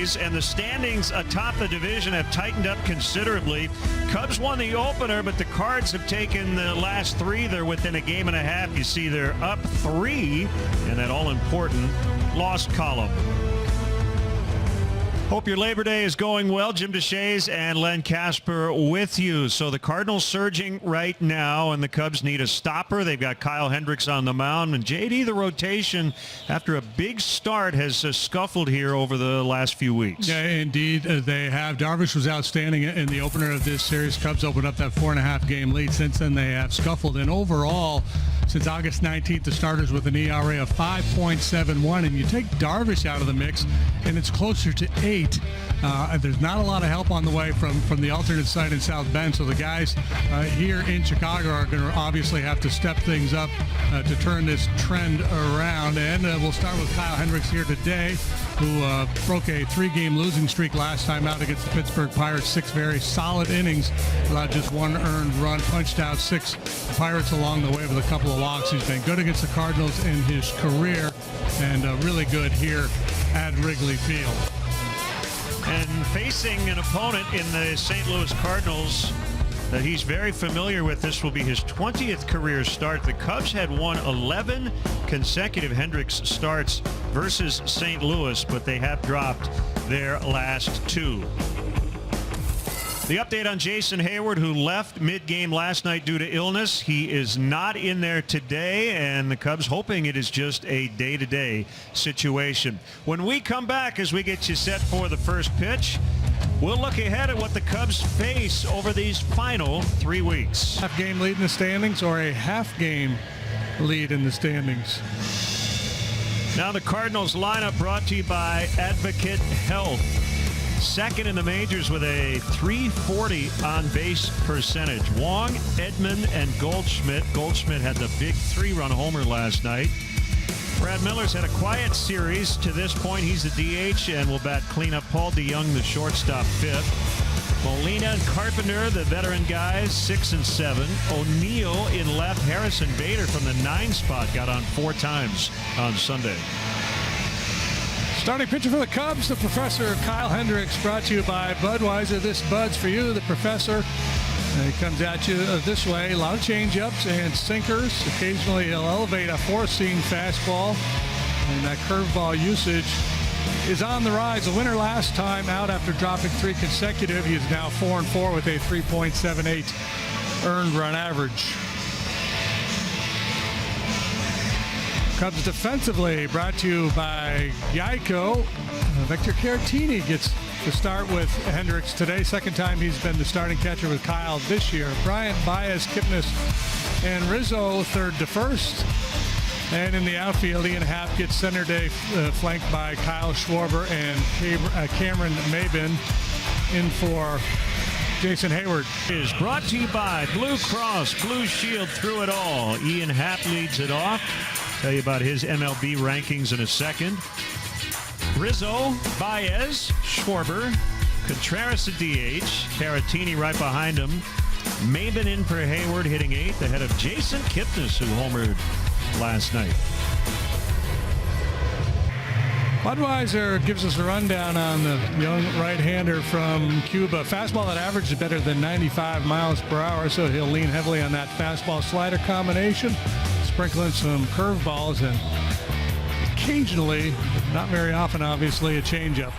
series, and the standings atop the division have tightened up considerably. Cubs won the opener, but the Cards have taken the last three. They're within a game and a half. You see they're up 3 in that all-important loss column. Hope your Labor Day is going well. Jim DeShays and Len Casper with you. So the Cardinals surging right now, and the Cubs need a stopper. They've got Kyle Hendricks on the mound. And JD, the rotation, after a big start, has scuffled here over the last few weeks. Yeah, indeed. They have. Darvish was outstanding in the opener of this series. Cubs opened up that 4.5 game lead. Since then, they have scuffled. And overall, since August 19th, the starters with an ERA of 5.71. And you take Darvish out of the mix, and it's closer to 8. There's not a lot of help on the way from the alternate site in South Bend, so the guys here in Chicago are going to obviously have to step things up to turn this trend around. And we'll start with Kyle Hendricks here today, who broke a 3-game losing streak last time out against the Pittsburgh Pirates. 6 very solid innings, allowed just 1 earned run, punched out 6 Pirates along the way with a couple of walks. He's been good against the Cardinals in his career, and really good here at Wrigley Field. And facing an opponent in the St. Louis Cardinals that he's very familiar with, this will be his 20th career start. The Cubs had won 11 consecutive Hendricks starts versus St. Louis, but they have dropped their last 2. The update on Jason Heyward, who left mid-game last night due to illness. He is not in there today, and the Cubs hoping it is just a day-to-day situation. When we come back, as we get you set for the first pitch, we'll look ahead at what the Cubs face over these final 3 weeks. Half-game lead in the standings or a half-game lead in the standings? Now the Cardinals lineup brought to you by Advocate Health. Second in the majors with a .340 on-base percentage. Wong, Edman, and Goldschmidt. Goldschmidt had the big 3-run homer last night. Brad Miller's had a quiet series to this point. He's the DH and will bat cleanup. Paul DeYoung, the shortstop, 5th. Molina and Carpenter, the veteran guys, 6 and 7. O'Neill in left. Harrison Bader from the 9 spot got on 4 times on Sunday. Starting pitcher for the Cubs, the Professor Kyle Hendricks, brought to you by Budweiser. This Bud's for you, the Professor. He comes at you this way. A lot of change-ups and sinkers. Occasionally he'll elevate a 4-seam fastball. And that curveball usage is on the rise. The winner last time out after dropping 3 consecutive. He is now 4-4 with a 3.78 earned run average. Cubs defensively, brought to you by Geico. Victor Caratini gets to start with Hendricks today. Second time he's been the starting catcher with Kyle this year. Bryant, Baez, Kipnis, and Rizzo third to first. And in the outfield, Ian Happ gets center day, flanked by Kyle Schwarber and Cameron Maybin in for Jason Heyward. Is brought to you by Blue Cross Blue Shield through it all. Ian Happ leads it off. Tell you about his MLB rankings in a second. Rizzo, Baez, Schwarber, Contreras at DH, Caratini right behind him. Maybin in for Heyward, hitting 8th ahead of Jason Kipnis, who homered last night. Budweiser gives us a rundown on the young right-hander from Cuba. Fastball that averages better than 95 miles per hour, so he'll lean heavily on that fastball-slider combination, sprinkling some curveballs and occasionally, not very often obviously, a changeup.